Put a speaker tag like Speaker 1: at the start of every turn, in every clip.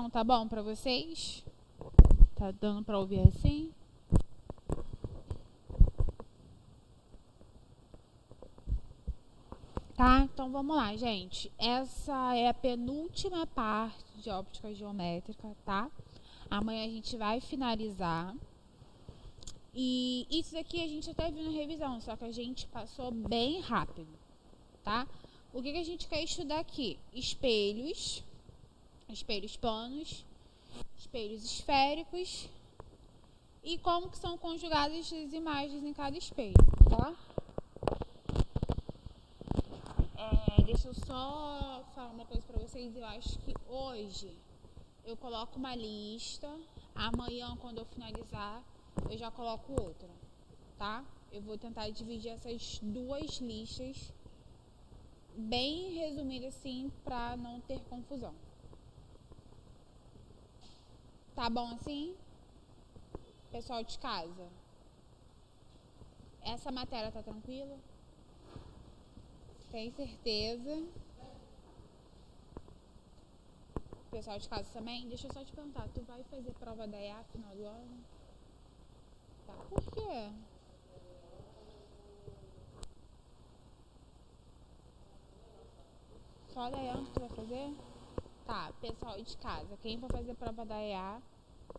Speaker 1: som tá bom pra vocês? Tá dando pra ouvir assim? Tá? Então vamos lá, gente. Essa é a penúltima parte de óptica geométrica, tá? Amanhã a gente vai finalizar. E isso daqui a gente até viu na revisão, só que a gente passou bem rápido, tá? O que a gente quer estudar aqui? Espelhos planos, espelhos esféricos e como que são conjugadas as imagens em cada espelho, tá? Deixa eu só falar uma coisa pra vocês. Eu acho que hoje eu coloco uma lista. Amanhã, quando eu finalizar, eu já coloco outra, tá? Eu vou tentar dividir essas duas listas bem resumidas assim, pra não ter confusão. Tá bom assim? Pessoal de casa, essa matéria tá tranquila? Tem certeza? Pessoal de casa também? Deixa eu só te perguntar, tu vai fazer prova da EA no final do ano? Tá, por quê? Só da EA que tu vai fazer? Tá, pessoal de casa, quem for fazer prova da EA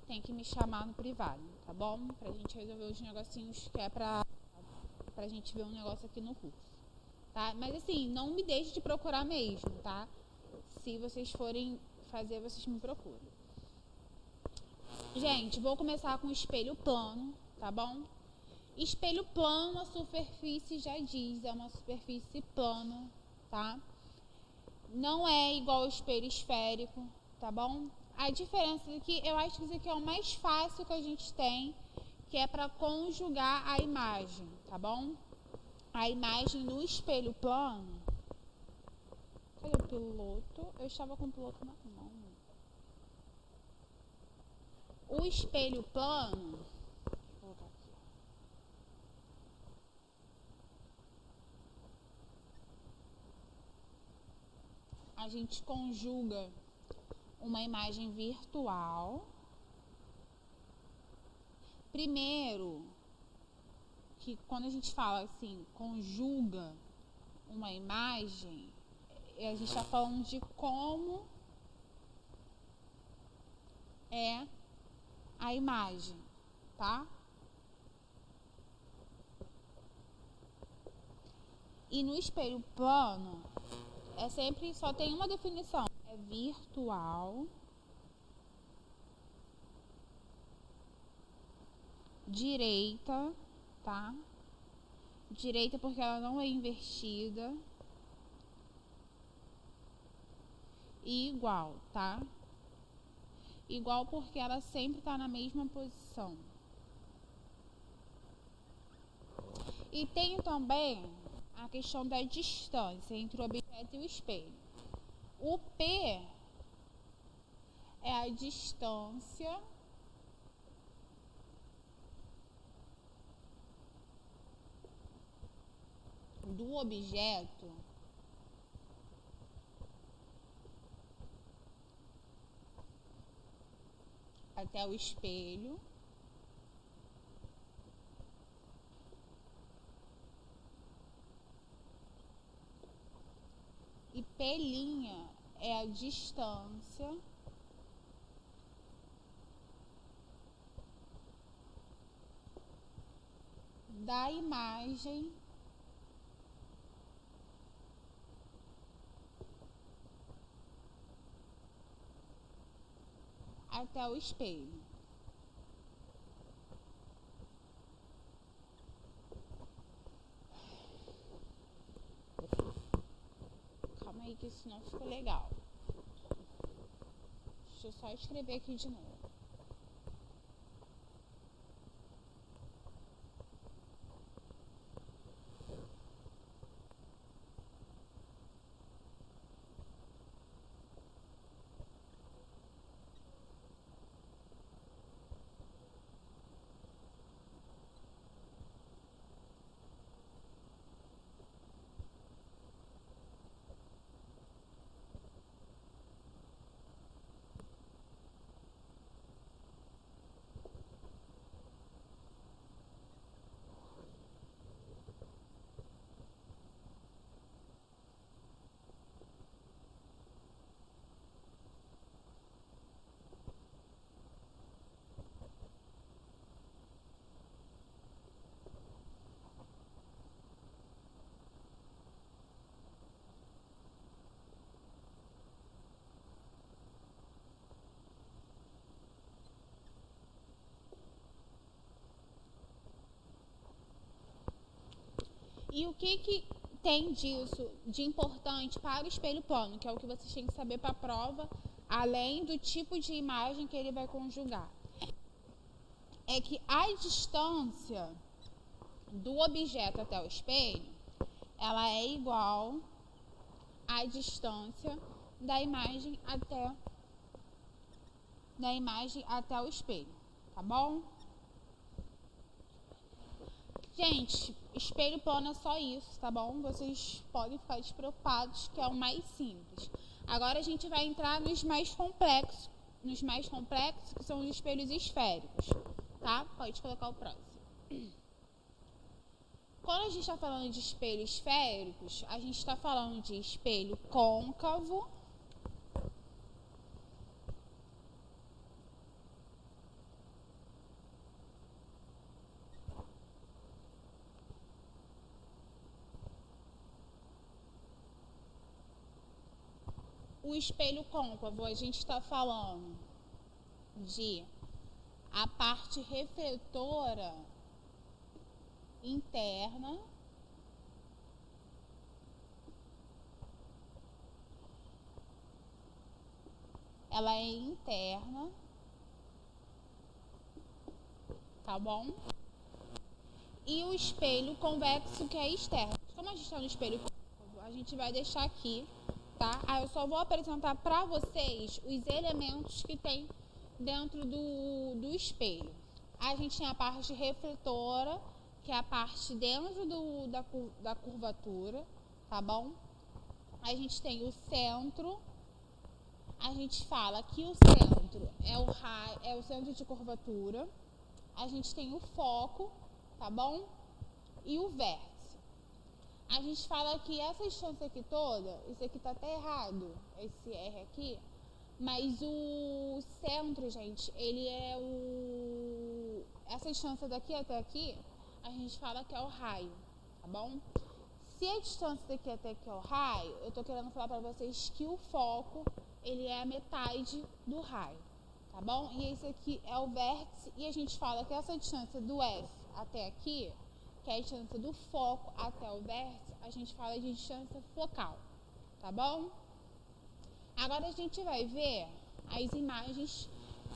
Speaker 1: tem que me chamar no privado, tá bom? Pra gente resolver os negocinhos que é pra gente ver um negócio aqui no curso, tá? Mas assim, não me deixe de procurar mesmo, tá? Se vocês forem fazer, vocês me procuram. Gente, vou começar com o espelho plano, tá bom? Espelho plano, a superfície já diz, é uma superfície plana, tá? Não é igual ao espelho esférico, tá bom? A diferença aqui, eu acho que isso aqui é o mais fácil que a gente tem, que é para conjugar a imagem, tá bom? A imagem no espelho plano. Cadê o piloto? Eu estava com o piloto na mão. O espelho plano, vou colocar aqui. A gente conjuga uma imagem virtual. Primeiro, que quando a gente fala assim, conjuga uma imagem, a gente está falando de como é a imagem, tá? E no espelho plano, é sempre, só tem uma definição, é virtual, direita, tá? Direita porque ela não é invertida, e igual, tá? Igual porque ela sempre tá na mesma posição. E tem também a questão da distância entre o objeto e o espelho. O P é a distância do objeto até o espelho. E P' é a distância da imagem até o espelho. Calma aí que isso não ficou legal. Deixa eu só escrever aqui de novo. E o que tem disso de importante para o espelho plano, que é o que vocês têm que saber para a prova, além do tipo de imagem que ele vai conjugar? É que a distância do objeto até o espelho, ela é igual à distância da imagem até o espelho, tá bom? Gente, espelho plano é só isso, tá bom? Vocês podem ficar despreocupados, que é o mais simples. Agora a gente vai entrar nos mais complexos, que são os espelhos esféricos, tá? Pode colocar o próximo. Quando a gente está falando de espelhos esféricos, a gente está falando de espelho côncavo, o espelho côncavo, a gente está falando de a parte refletora interna ela é interna, tá bom? E o espelho convexo, que é externo. Como a gente está no espelho côncavo, a gente vai deixar aqui, tá? Aí eu só vou apresentar para vocês os elementos que tem dentro do espelho. A gente tem a parte refletora, que é a parte dentro da curvatura, tá bom? A gente tem o centro. A gente fala que o centro é o centro de curvatura. A gente tem o foco, tá bom? E o vértice. A gente fala que essa distância aqui toda, isso aqui tá até errado, esse R aqui, mas o centro, gente, ele é essa distância daqui até aqui, a gente fala que é o raio, tá bom? Se a distância daqui até aqui é o raio, eu tô querendo falar para vocês que o foco, ele é a metade do raio, tá bom? E esse aqui é o vértice, e a gente fala que essa distância do F até aqui, que é a distância do foco até o vértice, a gente fala de distância focal, tá bom? Agora a gente vai ver as imagens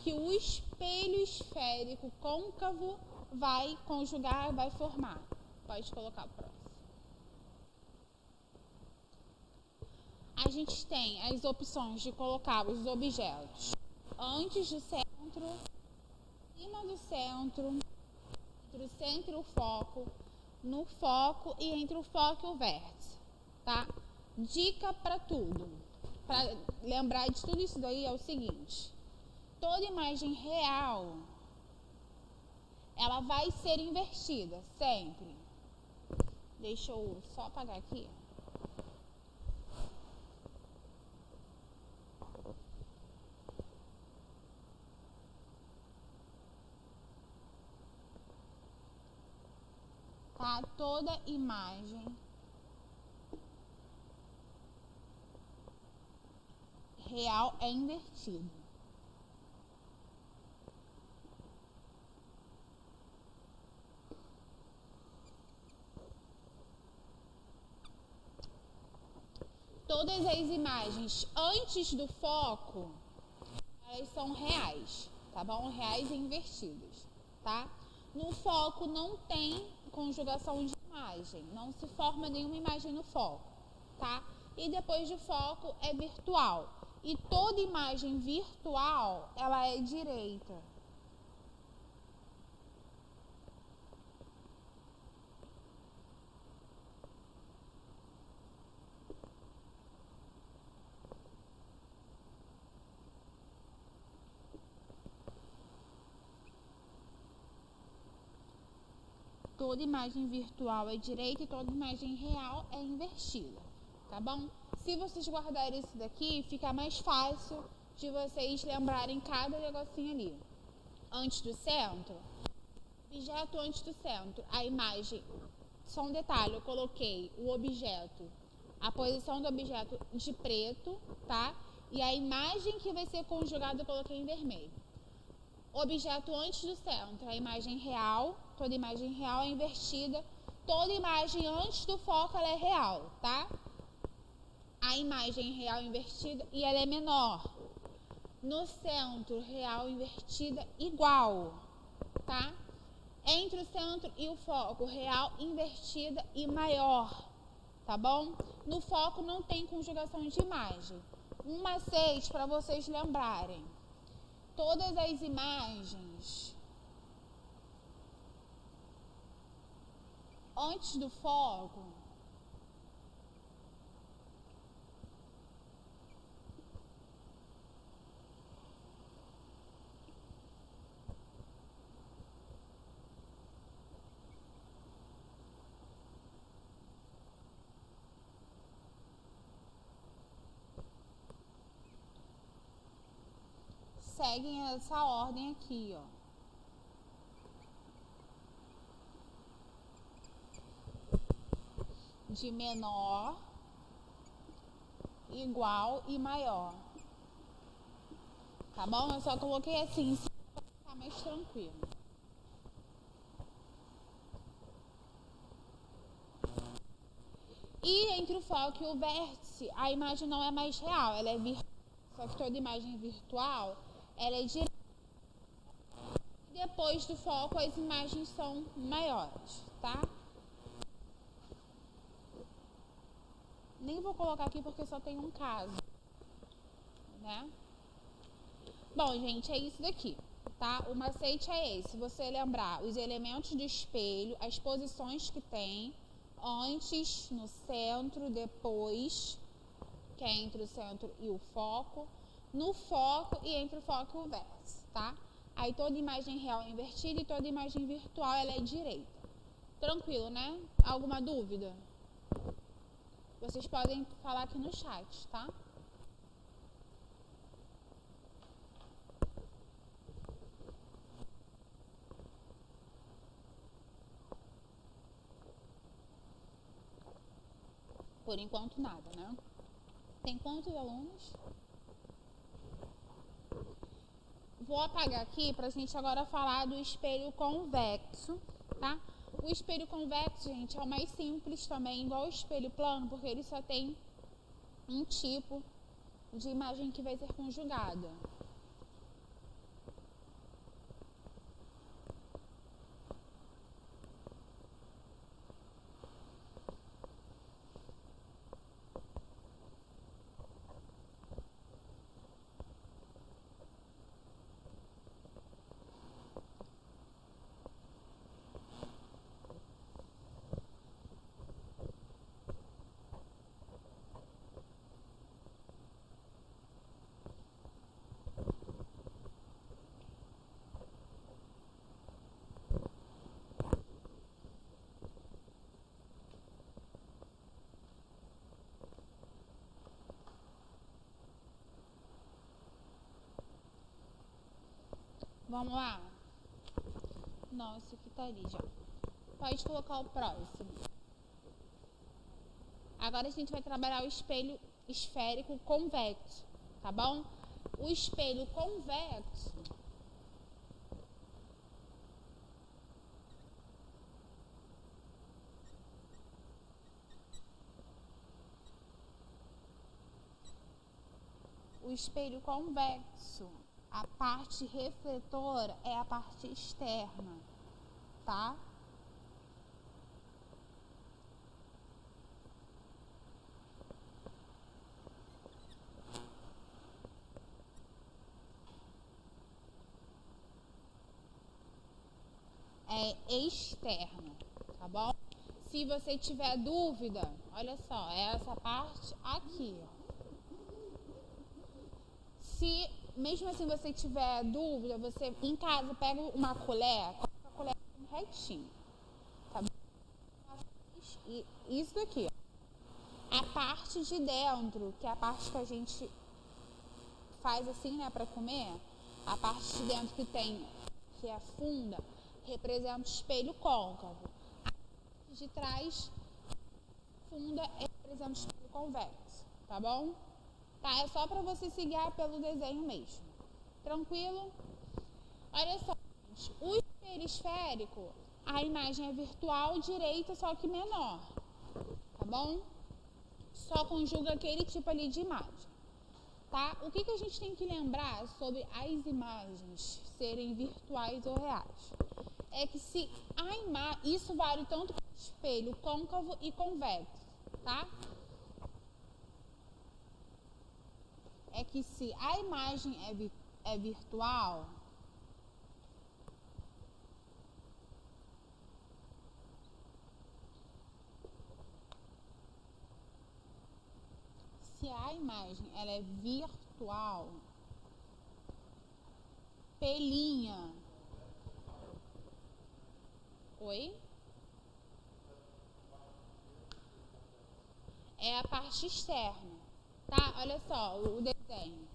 Speaker 1: que o espelho esférico côncavo vai conjugar, vai formar. Pode colocar o próximo. A gente tem as opções de colocar os objetos antes do centro, acima do centro, entre o centro e o foco, no foco e entre o foco e o vértice, tá? Dica para tudo, para lembrar de tudo isso daí é o seguinte: toda imagem real, ela vai ser invertida, sempre. Deixa eu só apagar aqui. Tá? Toda imagem real é invertida. Todas as imagens antes do foco, elas são reais, tá bom? Reais e invertidas, tá? No foco não tem conjugação de imagem, não se forma nenhuma imagem no foco, tá? E depois do foco é virtual. E toda imagem virtual, ela é direita. Toda imagem virtual é direita e toda imagem real é invertida, tá bom? Se vocês guardarem isso daqui, fica mais fácil de vocês lembrarem cada negocinho ali. Antes do centro, objeto antes do centro, a imagem, só um detalhe, eu coloquei o objeto, a posição do objeto de preto, tá? E a imagem que vai ser conjugada eu coloquei em vermelho. Objeto antes do centro, a imagem real, toda imagem real é invertida Toda imagem antes do foco ela é real, tá? A imagem real invertida e ela é menor. No centro, real invertida igual, tá? Entre o centro e o foco, real invertida e maior, tá bom? No foco não tem conjugação de imagem. Um macete para vocês lembrarem. Todas as imagens antes do foco seguem essa ordem aqui, ó. De menor, igual e maior. Tá bom? Eu só coloquei assim, para ficar mais tranquilo. E entre o foco e o vértice, a imagem não é mais real, ela é virtual. Só que toda imagem virtual, ela é direta. E depois do foco, as imagens são maiores, tá? Nem vou colocar aqui porque só tem um caso, né? Bom, gente, é isso daqui, tá? O macete é esse, você lembrar os elementos do espelho, as posições que tem, antes, no centro, depois, que é entre o centro e o foco, no foco e entre o foco e o vértice, tá? Aí toda imagem real é invertida e toda imagem virtual ela é direita. Tranquilo, né? Alguma dúvida? Vocês podem falar aqui no chat, tá? Por enquanto nada, né? Tem quantos alunos? Vou apagar aqui para a gente agora falar do espelho convexo, tá? O espelho convexo, gente, é o mais simples também, igual o espelho plano, porque ele só tem um tipo de imagem que vai ser conjugada. Vamos lá? Nossa, que tá ali já. Pode colocar o próximo. Agora a gente vai trabalhar o espelho esférico convexo, tá bom? O espelho convexo a parte refletora é a parte externa, tá? É externo, tá bom? Se você tiver dúvida, olha só, é essa parte aqui, ó. Se mesmo assim você tiver dúvida, você em casa pega uma colher, coloca a colher retinho, tá bom? E isso daqui, ó. A parte de dentro, que é a parte que a gente faz assim, né, para comer, a parte de dentro que tem, que é a funda, representa o espelho côncavo. A parte de trás, funda, representa o espelho convexo, tá bom? Tá, é só para você se guiar pelo desenho mesmo. Tranquilo? Olha só, gente, o espelho esférico, a imagem é virtual direita, só que menor, tá bom? Só conjuga aquele tipo ali de imagem, tá? O que a gente tem que lembrar sobre as imagens serem virtuais ou reais? É que se a imagem, isso vale tanto para espelho côncavo e convexo, tá? É que se a imagem é virtual, se a imagem ela é virtual, pelinha, oi? É a parte externa, tá? Olha só o desenho.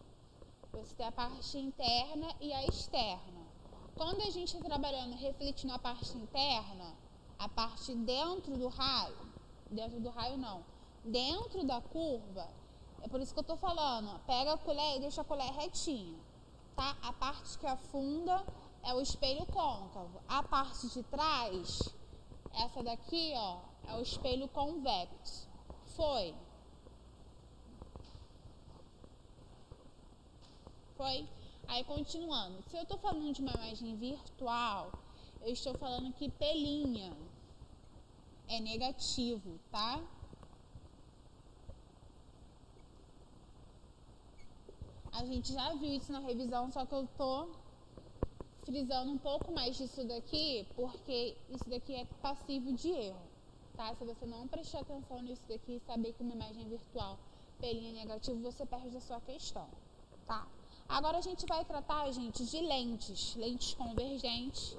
Speaker 1: Você tem a parte interna e a externa. Quando a gente está trabalhando, refletindo a parte interna, a parte dentro do raio não, dentro da curva, é por isso que eu estou falando, ó, pega a colher e deixa a colher retinha, tá? A parte que afunda é o espelho côncavo. A parte de trás, essa daqui, ó, é o espelho convexo. Foi? Aí, continuando. Se eu estou falando de uma imagem virtual, eu estou falando que pelinha é negativo, tá? A gente já viu isso na revisão, só que eu tô frisando um pouco mais disso daqui, porque isso daqui é passivo de erro, tá? Se você não prestar atenção nisso daqui e saber que uma imagem virtual pelinha é negativo, você perde a sua questão, tá? Agora a gente vai tratar, gente, de lentes convergentes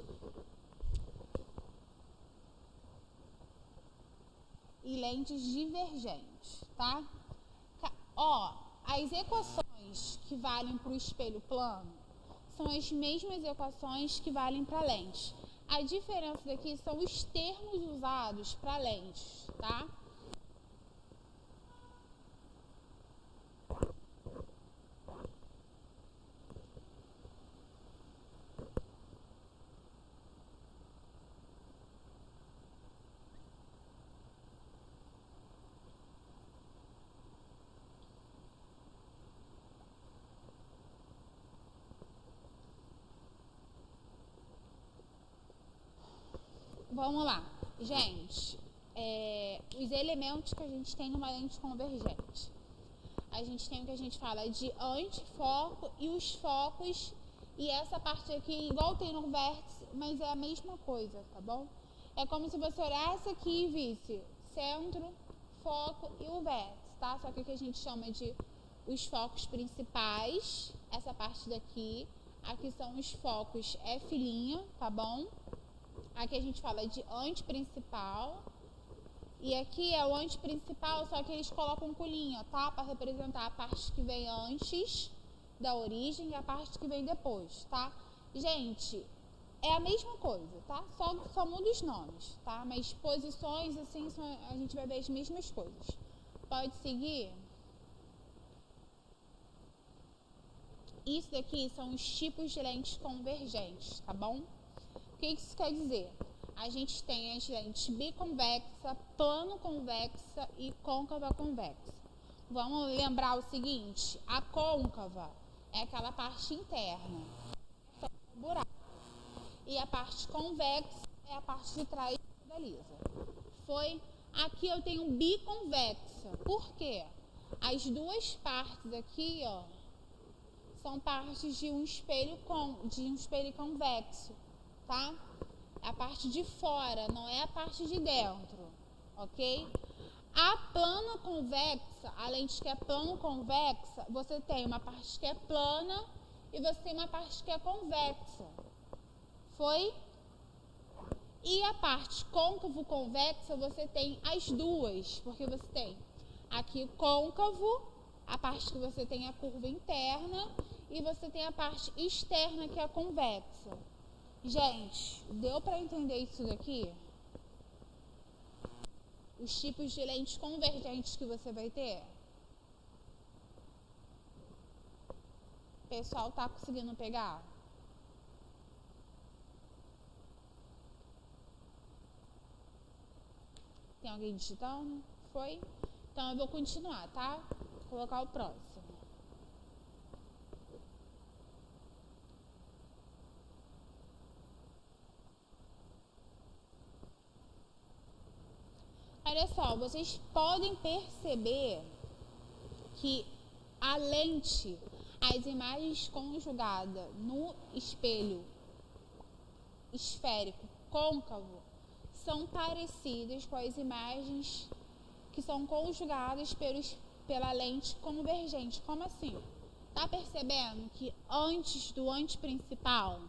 Speaker 1: e lentes divergentes, tá? Ó, as equações que valem para o espelho plano são as mesmas equações que valem para lentes. A diferença daqui são os termos usados para lentes, tá? Vamos lá. Gente, os elementos que a gente tem numa lente convergente. A gente tem o que a gente fala de antifoco e os focos. E essa parte aqui, igual tem no vértice, mas é a mesma coisa, tá bom? É como se você olhasse aqui e visse centro, foco e o vértice, tá? Só que o que a gente chama de os focos principais, essa parte daqui. Aqui são os focos F', tá bom? Aqui a gente fala de antiprincipal. E aqui é o antiprincipal, só que eles colocam colinha, tá? Para representar a parte que vem antes da origem e a parte que vem depois, tá? Gente, é a mesma coisa, tá? Só muda os nomes, tá? Mas posições, assim, a gente vai ver as mesmas coisas. Pode seguir? Isso daqui são os tipos de lentes convergentes, tá bom? O que isso quer dizer? A gente tem as lentes biconvexa, plano convexa e côncava convexa. Vamos lembrar o seguinte, a côncava é aquela parte interna, só um buraco. E a parte convexa é a parte de trás da lisa. Foi? Aqui eu tenho biconvexa. Por quê? As duas partes aqui, ó, são partes de um espelho convexo, tá? A parte de fora, não é a parte de dentro, ok? A plano convexa, a lente que é plano convexa, você tem uma parte que é plana e você tem uma parte que é convexa. Foi? E a parte côncavo convexa, você tem as duas, porque você tem aqui o côncavo, a parte que você tem a curva interna, e você tem a parte externa que é a convexa. Gente, deu para entender isso daqui? Os tipos de lentes convergentes que você vai ter? O pessoal tá conseguindo pegar? Tem alguém digitando? Foi? Então eu vou continuar, tá? Vou colocar o próximo. Olha só, vocês podem perceber que a lente, as imagens conjugadas no espelho esférico côncavo são parecidas com as imagens que são conjugadas pela lente convergente. Como assim? Tá percebendo que antes do anteprincipal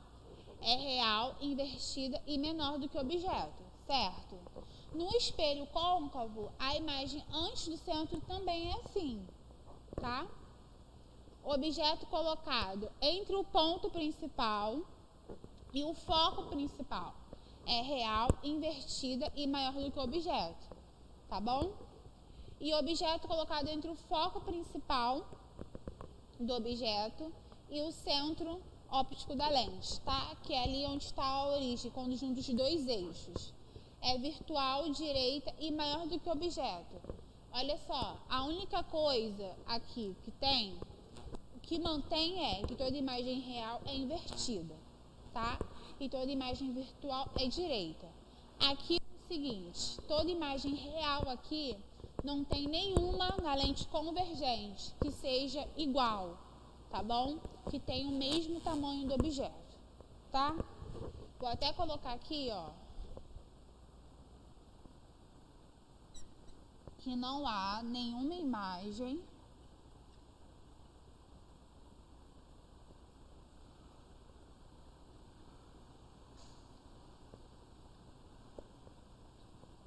Speaker 1: é real, invertida e menor do que o objeto, certo? No espelho côncavo, a imagem antes do centro também é assim, tá? O objeto colocado entre o ponto principal e o foco principal é real, invertida e maior do que o objeto, tá bom? E o objeto colocado entre o foco principal do objeto e o centro óptico da lente, tá? Que é ali onde está a origem, quando juntos os dois eixos. É virtual, direita e maior do que o objeto. Olha só, a única coisa aqui o que mantém é que toda imagem real é invertida, tá? E toda imagem virtual é direita. Aqui é o seguinte, toda imagem real aqui não tem nenhuma na lente convergente que seja igual, tá bom? Que tenha o mesmo tamanho do objeto, tá? Vou até colocar aqui, ó, que não há nenhuma imagem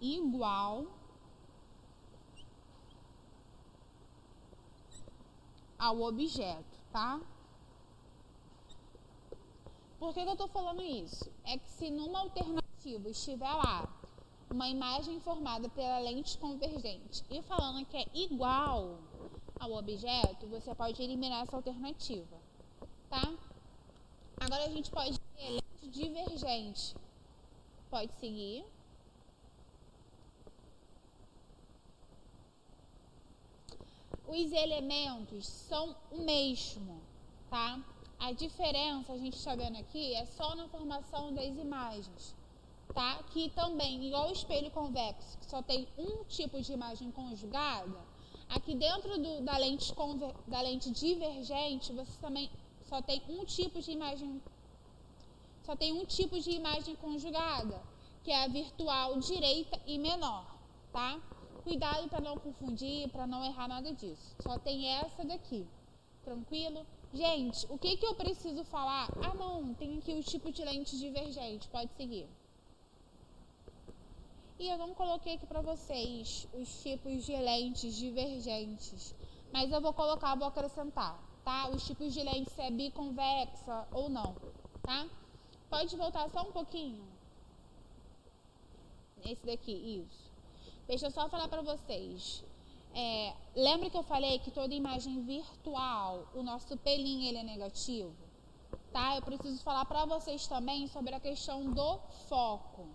Speaker 1: igual ao objeto, tá? Por que eu tô falando isso? É que se numa alternativa estiver lá uma imagem formada pela lente convergente e falando que é igual ao objeto, você pode eliminar essa alternativa, tá? Agora a gente pode ter lente divergente. Pode seguir. Os elementos são o mesmo, tá? A diferença, a gente está vendo aqui, é só na formação das imagens, tá? Que também, igual o espelho convexo, que só tem um tipo de imagem conjugada, aqui dentro da lente divergente, você também só tem um tipo de imagem conjugada, que é a virtual direita e menor, tá? Cuidado para não confundir, para não errar nada disso. Só tem essa daqui. Tranquilo? Gente, o que eu preciso falar? Ah, não, tem aqui o tipo de lente divergente. Pode seguir. E eu não coloquei aqui para vocês os tipos de lentes divergentes. Mas eu vou colocar, vou acrescentar, tá? Os tipos de lente, se é biconvexa ou não, tá? Pode voltar só um pouquinho? Esse daqui, isso. Deixa eu só falar para vocês. Lembra que eu falei que toda imagem virtual, o nosso pelinho ele é negativo? Tá? Eu preciso falar para vocês também sobre a questão do foco.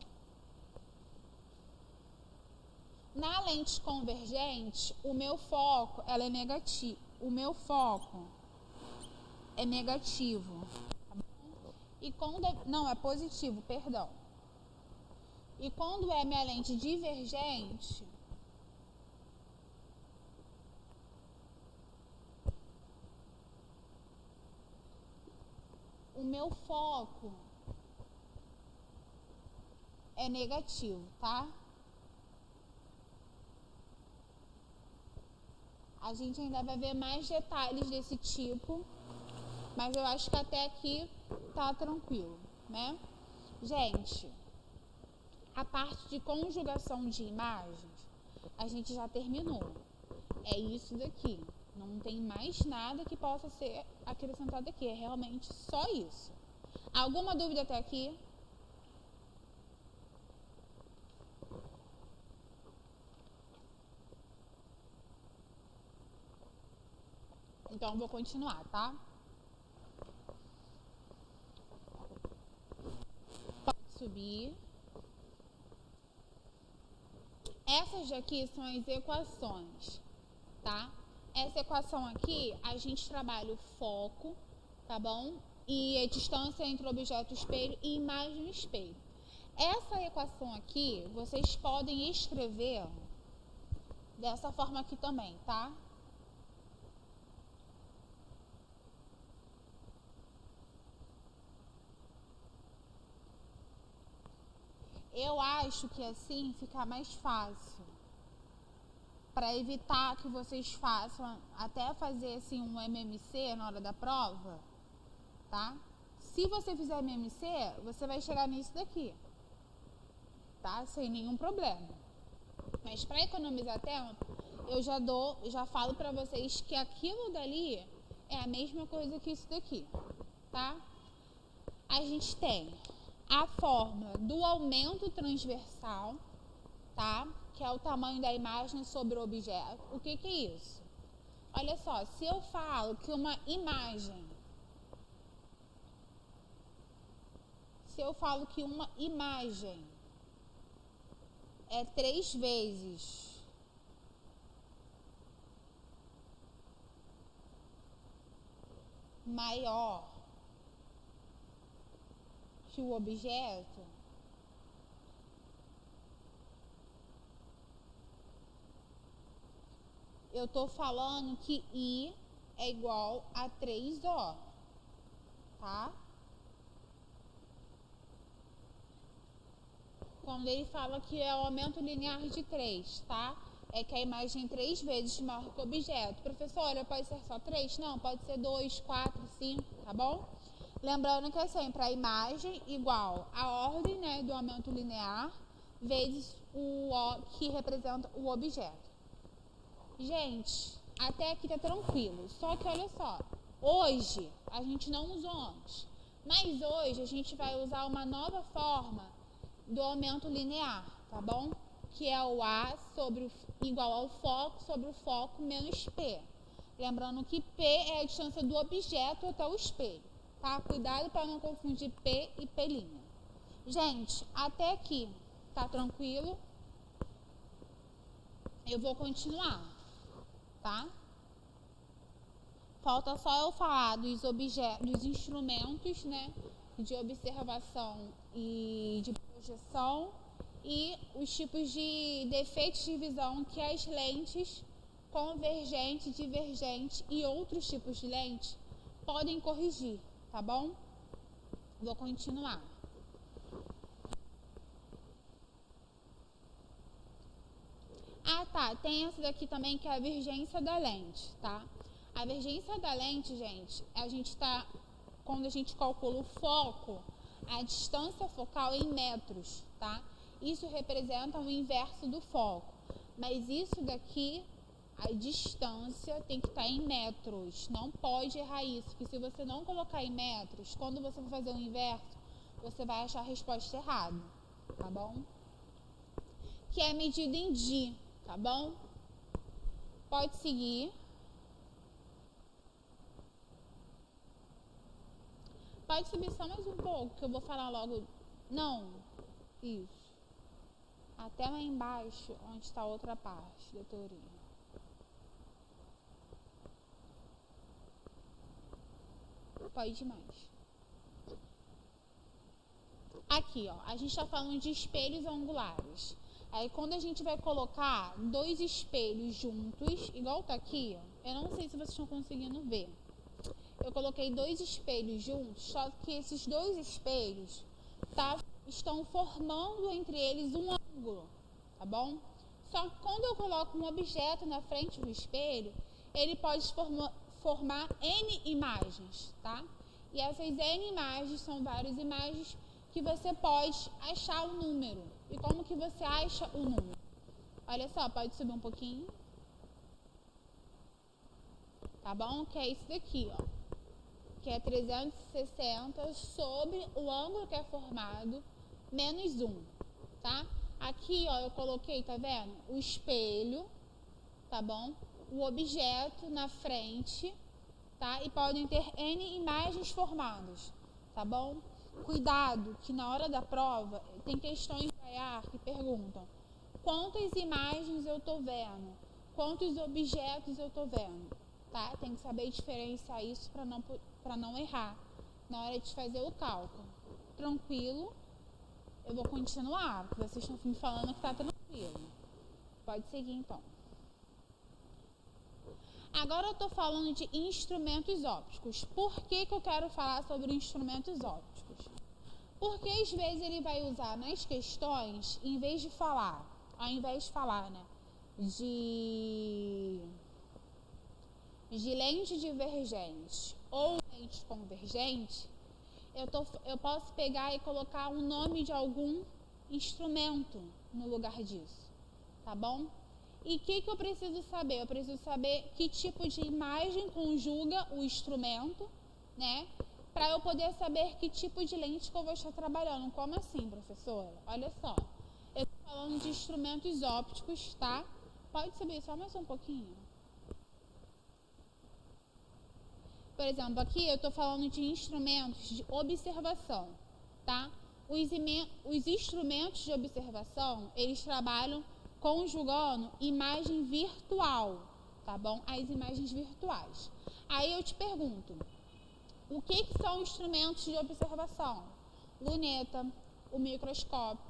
Speaker 1: Na lente convergente, o meu foco ela é negativo. O meu foco é negativo. Tá bom? E quando não, é positivo, perdão. E quando é minha lente divergente, o meu foco é negativo, tá? A gente ainda vai ver mais detalhes desse tipo, mas eu acho que até aqui tá tranquilo, né? Gente, a parte de conjugação de imagens, a gente já terminou. É isso daqui. Não tem mais nada que possa ser acrescentado aqui. É realmente só isso. Alguma dúvida até aqui? Então, vou continuar, tá? Pode subir. Essas daqui são as equações, tá? Essa equação aqui, a gente trabalha o foco, tá bom? E a distância entre o objeto espelho e imagem no espelho. Essa equação aqui, vocês podem escrever dessa forma aqui também, tá? Eu acho que assim fica mais fácil. Para evitar que vocês façam, até fazer assim um MMC na hora da prova, tá? Se você fizer MMC, você vai chegar nisso daqui, tá? Sem nenhum problema. Mas para economizar tempo, eu já falo para vocês que aquilo dali é a mesma coisa que isso daqui, tá? A gente tem a fórmula do aumento transversal, tá? Que é o tamanho da imagem sobre o objeto. O que é isso? Olha só, se eu falo que uma imagem, é 3 vezes maior que o objeto, eu estou falando que I é igual a 3O, tá? Quando ele fala que é o aumento linear de 3, tá? É que a imagem é 3 vezes maior que o objeto. Professora, pode ser só 3? Não, pode ser 2, 4, 5, tá bom? Lembrando que é sempre a imagem igual a ordem, né, do aumento linear vezes o O que representa o objeto. Gente, até aqui tá tranquilo. Só que olha só, hoje a gente não usou antes, mas hoje a gente vai usar uma nova forma do aumento linear, tá bom? Que é o A igual ao foco sobre o foco menos P. Lembrando que P é a distância do objeto até o espelho, tá? Cuidado para não confundir P e P'. Gente, até aqui tá tranquilo? Eu vou continuar, tá? Falta só eu falar dos instrumentos, né, de observação e de projeção e os tipos de defeitos de visão que as lentes convergente, divergente e outros tipos de lente podem corrigir, tá bom? Vou continuar. Ah, tá, tem essa daqui também que é a divergência da lente, tá? A divergência da lente, gente, quando a gente calcula o foco, a distância focal em metros, tá? Isso representa o inverso do foco. Mas isso daqui, a distância tem que estar em metros. Não pode errar isso, porque se você não colocar em metros, quando você for fazer o inverso, você vai achar a resposta errada, tá bom? Que é medida em Di, tá bom? Pode seguir. Pode subir só mais um pouco, que eu vou falar logo. Não, isso. Até lá embaixo, onde está a outra parte da teoria. Pode ir mais. Aqui, ó, a gente está falando de espelhos angulares. Aí, quando a gente vai colocar dois espelhos juntos, igual tá aqui, ó, eu não sei se vocês estão conseguindo ver. Eu coloquei dois espelhos juntos, só que esses dois espelhos estão formando entre eles um ângulo, tá bom? Só que quando eu coloco um objeto na frente do espelho, ele pode formar N imagens, tá? E essas N imagens são várias imagens que você pode achar o número. E como que você acha o número? Olha só, pode subir um pouquinho. Tá bom? Que é isso daqui, ó. Que é 360 sobre o ângulo que é formado, menos 1, tá? Aqui, ó, eu coloquei, tá vendo? O espelho, tá bom? O objeto na frente, tá? E podem ter N imagens formadas, tá bom? Cuidado, que na hora da prova, tem questões da IAR que perguntam quantas imagens eu estou vendo, quantos objetos eu estou vendo, tá? Tem que saber diferenciar isso para não errar na hora de fazer o cálculo. Tranquilo? Eu vou continuar, porque vocês estão me falando que está tranquilo. Pode seguir, então. Agora eu estou falando de instrumentos ópticos. Por que eu quero falar sobre instrumentos ópticos? Porque às vezes ele vai usar nas questões, ao invés de falar, né, de lente divergente ou lente convergente, eu posso pegar e colocar o nome de algum instrumento no lugar disso, tá bom? E o que eu preciso saber? Eu preciso saber que tipo de imagem conjuga o instrumento, né? Para eu poder saber que tipo de lente que eu vou estar trabalhando. Como assim, professora? Olha só, eu estou falando de instrumentos ópticos, tá? Pode subir só mais um pouquinho? Por exemplo, aqui eu estou falando de instrumentos de observação, tá? Os instrumentos de observação, eles trabalham conjugando imagem virtual, tá bom? As imagens virtuais. Aí eu te pergunto, o que são instrumentos de observação? Luneta, o microscópio,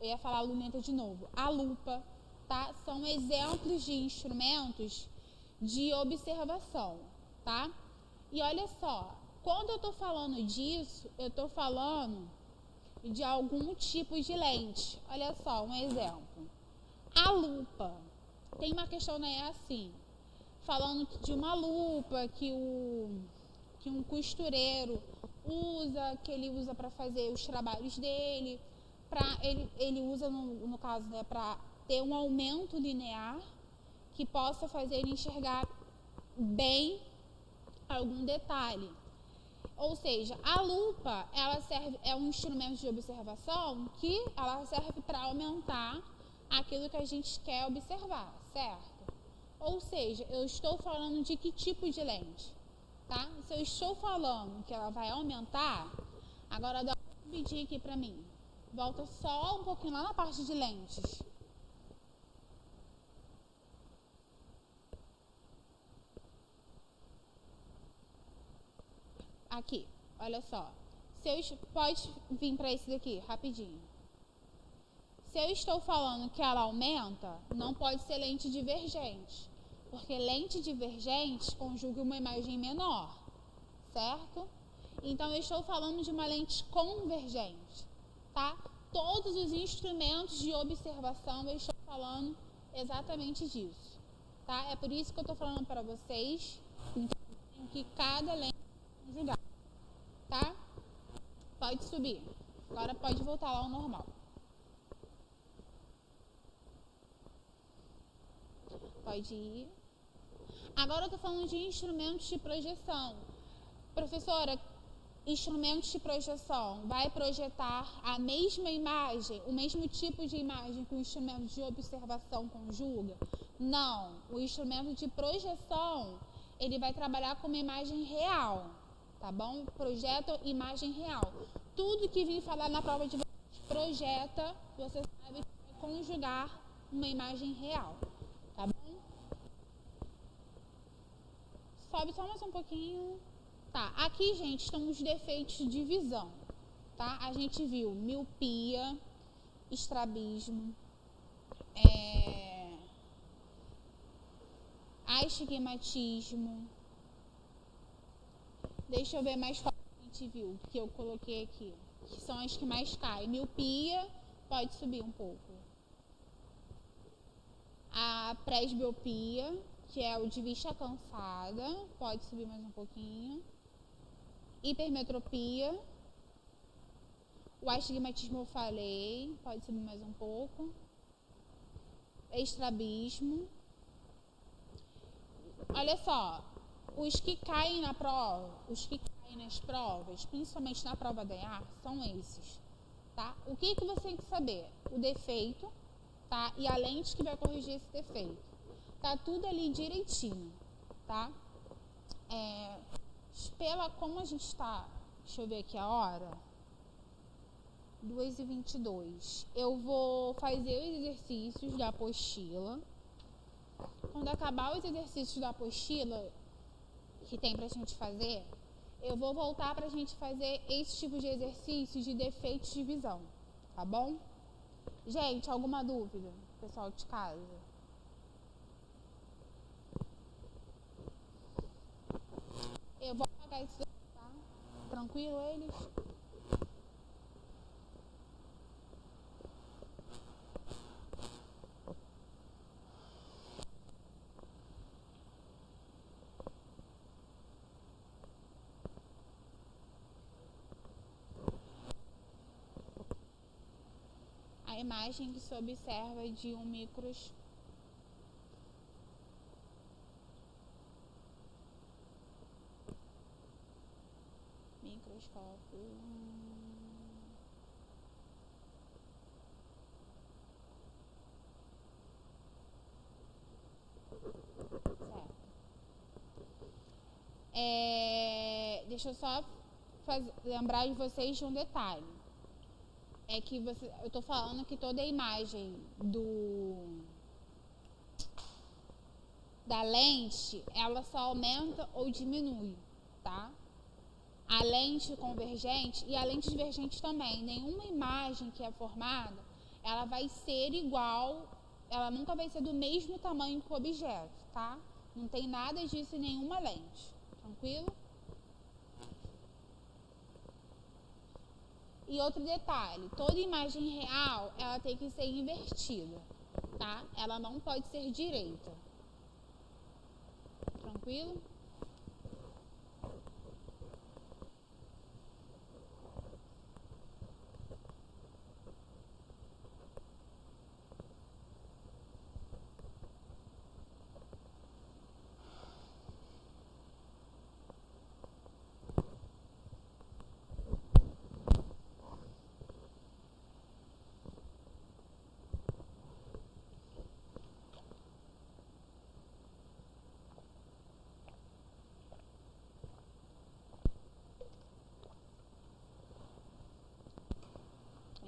Speaker 1: eu ia falar luneta de novo, a lupa, tá? São exemplos de instrumentos de observação, tá? E olha só, quando eu estou falando disso, eu estou falando de algum tipo de lente. Olha só, um exemplo. A lupa. Tem uma questão, né, assim, falando de uma lupa que um costureiro usa, que ele usa para fazer os trabalhos dele, ele usa, no caso, né, para ter um aumento linear que possa fazer ele enxergar bem algum detalhe. Ou seja, a lupa, é um instrumento de observação que ela serve para aumentar aquilo que a gente quer observar, certo? Ou seja, eu estou falando de que tipo de lente, tá? Se eu estou falando que ela vai aumentar, agora dá um pedir aqui para mim. Volta só um pouquinho lá na parte de lentes. Aqui, olha só. Pode vir para esse daqui, rapidinho. Se eu estou falando que ela aumenta, não pode ser lente divergente. Porque lente divergente conjuga uma imagem menor, certo? Então, eu estou falando de uma lente convergente, tá? Todos os instrumentos de observação, eu estou falando exatamente disso, tá? É por isso que eu estou falando para vocês que cada lente é conjugada, tá? Pode subir. Agora pode voltar lá ao normal. Pode ir. Agora eu estou falando de instrumentos de projeção. Professora, instrumentos de projeção vai projetar a mesma imagem, o mesmo tipo de imagem que o instrumento de observação conjuga? Não. O instrumento de projeção, ele vai trabalhar com uma imagem real, tá bom? Projeta imagem real. Tudo que vim falar na prova de vocês projeta, você sabe que vai conjugar uma imagem real, tá bom? Sobe só mais um pouquinho. Tá, aqui, gente, estão os defeitos de visão, tá? A gente viu miopia, estrabismo, astigmatismo. Deixa eu ver mais fotos que a gente viu, que eu coloquei aqui, que são as que mais caem. Miopia, pode subir um pouco. A presbiopia, que é o de vista cansada, pode subir mais um pouquinho. Hipermetropia, o astigmatismo eu falei, pode subir mais um pouco. Estrabismo. Olha só, os que caem na prova, os que caem nas provas, principalmente na prova da EAR, são esses, tá? O que você tem que saber? O defeito, tá? E a lente que vai corrigir esse defeito. Tá tudo ali direitinho, tá? Como a gente tá... Deixa eu ver aqui a hora. 2h22. Eu vou fazer os exercícios da apostila. Quando acabar os exercícios da apostila que tem pra gente fazer, eu vou voltar pra gente fazer esse tipo de exercício de defeitos de visão, tá bom? Gente, alguma dúvida? Pessoal de casa? Eu vou apagar isso daqui, tá? Tranquilo eles? A imagem que se observa é de um microscópio. Certo. Deixa eu só lembrar de vocês de um detalhe. É que eu tô falando que toda a imagem da lente, ela só aumenta ou diminui, tá? A lente convergente e a lente divergente também. Nenhuma imagem que é formada, ela vai ser igual, ela nunca vai ser do mesmo tamanho que o objeto, tá? Não tem nada disso em nenhuma lente. Tranquilo? E outro detalhe, toda imagem real, ela tem que ser invertida, tá? Ela não pode ser direita. Tranquilo?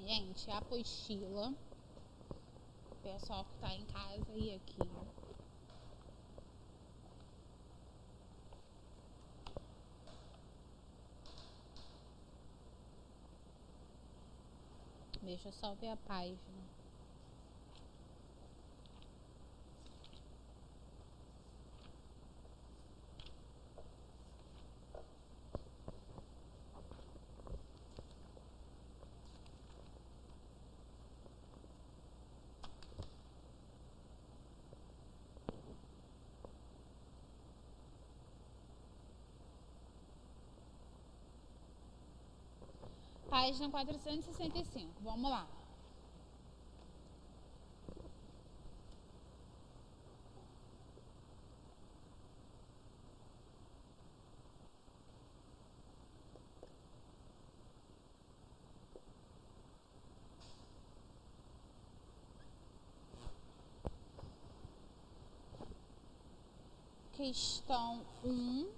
Speaker 1: Gente, a apostila, o pessoal que tá em casa e aqui. Deixa eu só ver a página. Página 465. Vamos lá. Questão 1.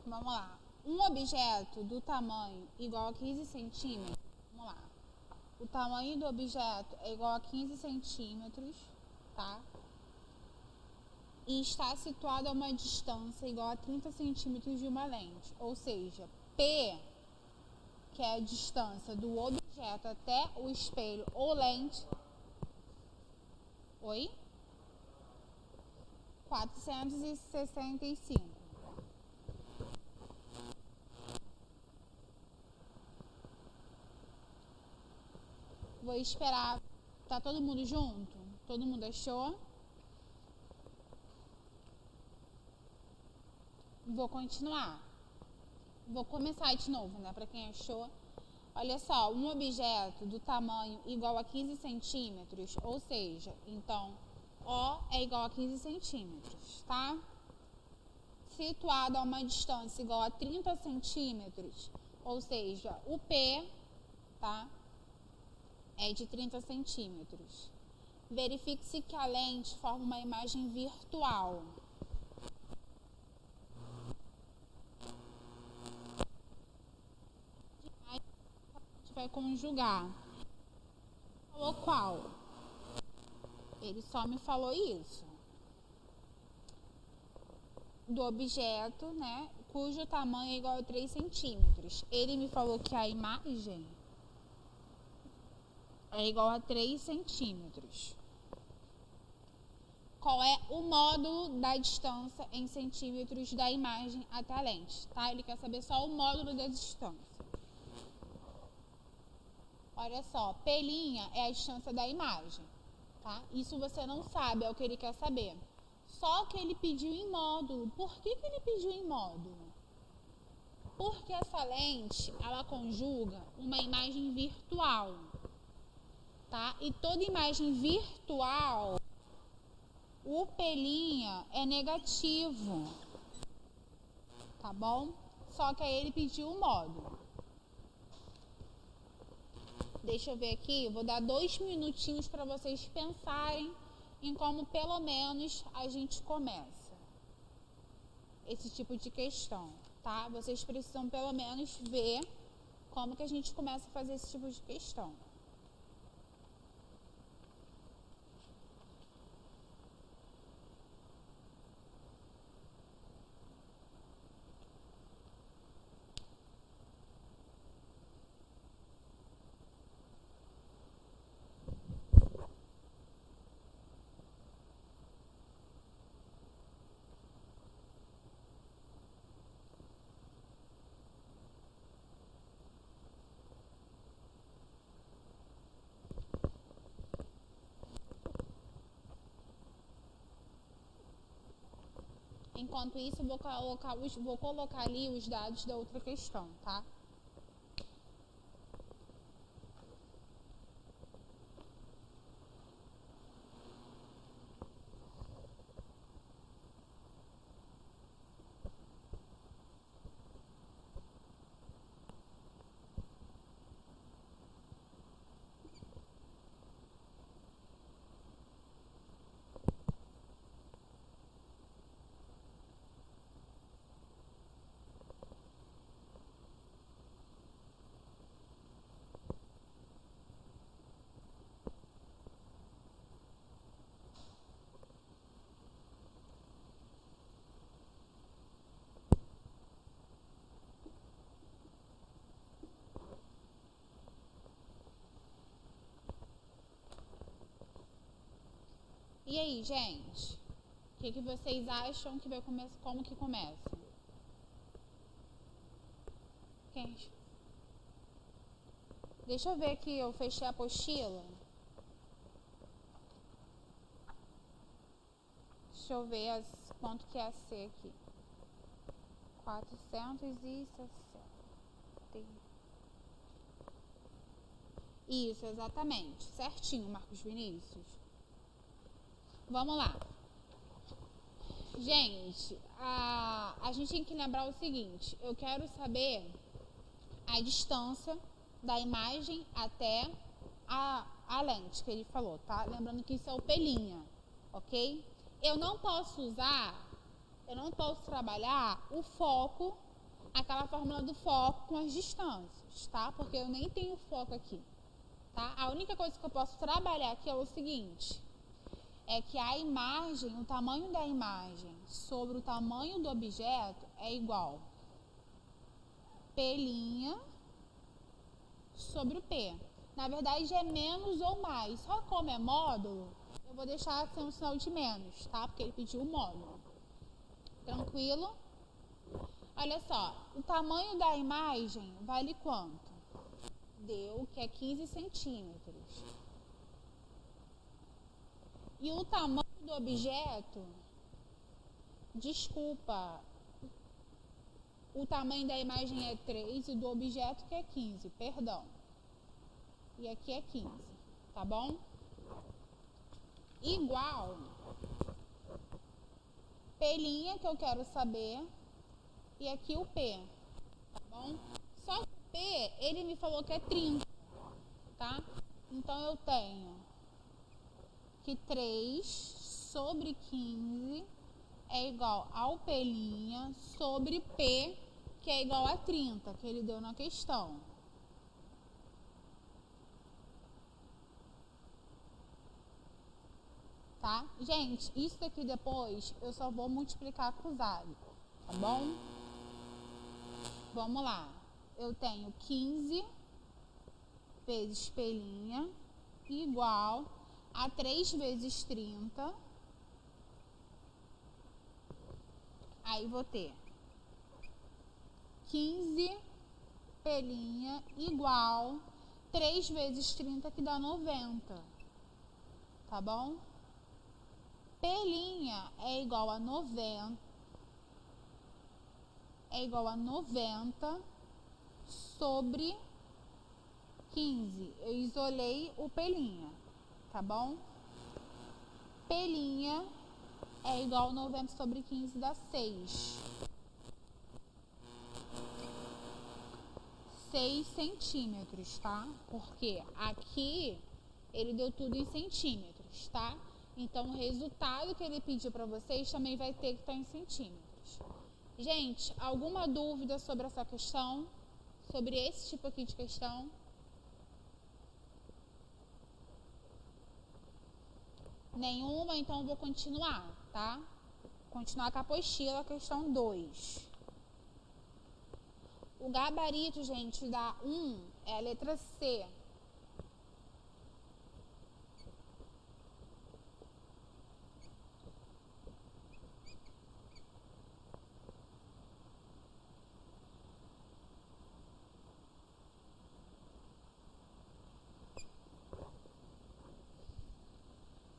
Speaker 1: Vamos lá. Um objeto do tamanho igual a 15 centímetros. Vamos lá. O tamanho do objeto é igual a 15 centímetros, tá? E está situado a uma distância igual a 30 centímetros de uma lente. Ou seja, P, que é a distância do objeto até o espelho ou lente. Oi? 465. Vou esperar. Tá todo mundo junto? Todo mundo achou? Vou continuar. Vou começar de novo, né? Para quem achou. Olha só, um objeto do tamanho igual a 15 centímetros, ou seja, então, O é igual a 15 centímetros, tá? Situado a uma distância igual a 30 centímetros, ou seja, o P, tá? É de 30 centímetros. Verifique-se que a lente forma uma imagem virtual. conjugar. Falou qual? Ele só me falou isso. Do objeto, né, cujo tamanho é igual a 3 centímetros. Ele me falou que a imagem é igual a 3 centímetros. Qual é o módulo da distância em centímetros da imagem até a lente, tá? Ele quer saber só o módulo da distância. Olha só, pelinha é a distância da imagem, tá? Isso você não sabe, é o que ele quer saber. Só que ele pediu em módulo. Por que ele pediu em módulo? Porque essa lente, ela conjuga uma imagem virtual, tá? E toda imagem virtual, o pelinha é negativo, tá bom? Só que aí ele pediu o módulo. Deixa eu ver aqui, vou dar 2 minutinhos para vocês pensarem em como pelo menos a gente começa esse tipo de questão, tá? Vocês precisam pelo menos ver como que a gente começa a fazer esse tipo de questão. Enquanto isso, vou colocar ali os dados da outra questão, tá? E aí, gente? O que vocês acham que vai começar? Como que começa? Quem? Deixa eu ver aqui, eu fechei a apostila. Deixa eu ver quanto que é a C aqui. 460. Isso, exatamente. Certinho, Marcos Vinícius. Vamos lá. Gente, a gente tem que lembrar o seguinte. Eu quero saber a distância da imagem até a lente que ele falou, tá? Lembrando que isso é o pelinha, ok? Eu não posso trabalhar o foco, aquela fórmula do foco com as distâncias, tá? Porque eu nem tenho foco aqui, tá? A única coisa que eu posso trabalhar aqui é o seguinte, é que a imagem, o tamanho da imagem sobre o tamanho do objeto é igual pelinha sobre o P. Na verdade é menos ou mais, só como é módulo, eu vou deixar sem um sinal de menos, tá? Porque ele pediu o módulo. Tranquilo? Olha só, o tamanho da imagem vale quanto? Deu que é 15 centímetros. E o tamanho do objeto, desculpa, o tamanho da imagem é 3 e do objeto que é 15, perdão. E aqui é 15, tá bom? Igual, pelinha que eu quero saber, e aqui o P, tá bom? Só que o P, ele me falou que é 30, tá? Então eu tenho que 3 sobre 15 é igual ao pelinha sobre P, que é igual a 30, que ele deu na questão. tá? Gente, isso daqui depois eu só vou multiplicar cruzado, tá bom? Vamos lá. Eu tenho 15 vezes P' igual a 3 vezes 30. Aí vou ter 15 P' igual 3 vezes 30, que dá 90. Tá bom? P' é igual a 90. É igual a 90 sobre 15. Eu isolei o P', tá bom? P' é igual a 90 sobre 15, dá 6. 6 centímetros, tá? Porque aqui ele deu tudo em centímetros, tá? Então, o resultado que ele pediu para vocês também vai ter que estar em centímetros. Gente, alguma dúvida sobre essa questão? Sobre esse tipo aqui de questão? Nenhuma? Então, eu vou continuar, tá? Continuar com a apostila, questão 2. O gabarito, gente, da 1 é a letra C.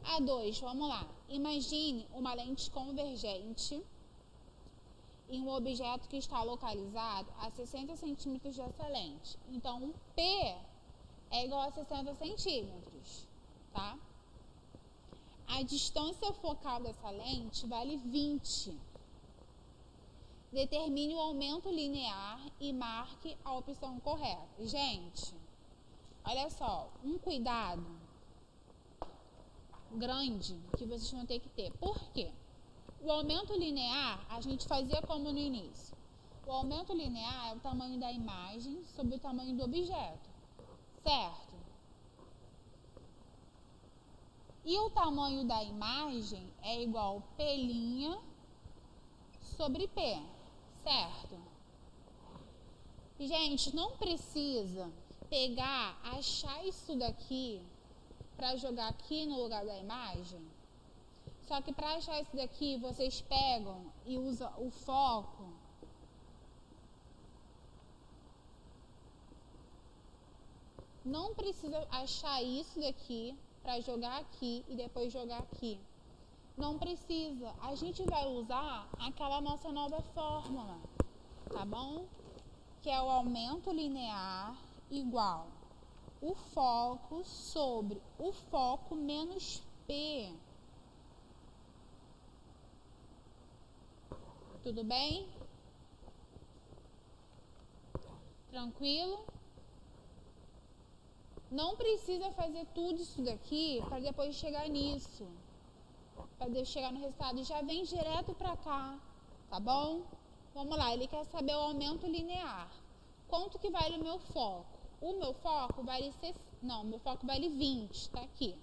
Speaker 1: A 2, vamos lá. Imagine uma lente convergente em um objeto que está localizado a 60 centímetros dessa lente. Então, o P é igual a 60 centímetros, tá? A distância focal dessa lente vale 20. Determine o aumento linear e marque a opção correta. Gente, olha só, um cuidado grande que vocês vão ter que ter. Por quê? O aumento linear, a gente fazia como no início. O aumento linear é o tamanho da imagem sobre o tamanho do objeto, certo? E o tamanho da imagem é igual P' sobre P, certo? Gente, não precisa pegar, achar isso daqui para jogar aqui no lugar da imagem. Só que para achar isso daqui, vocês pegam e usam o foco. Não precisa achar isso daqui para jogar aqui e depois jogar aqui. Não precisa. A gente vai usar aquela nossa nova fórmula, tá bom? Que é o aumento linear igual o foco sobre o foco menos P. Tudo bem? Tranquilo? Não precisa fazer tudo isso daqui para depois chegar nisso. Para chegar no resultado, já vem direto para cá, tá bom? Vamos lá, ele quer saber o aumento linear. Quanto que vale o meu foco? O meu foco vale... Não, o meu foco vale 20, tá aqui.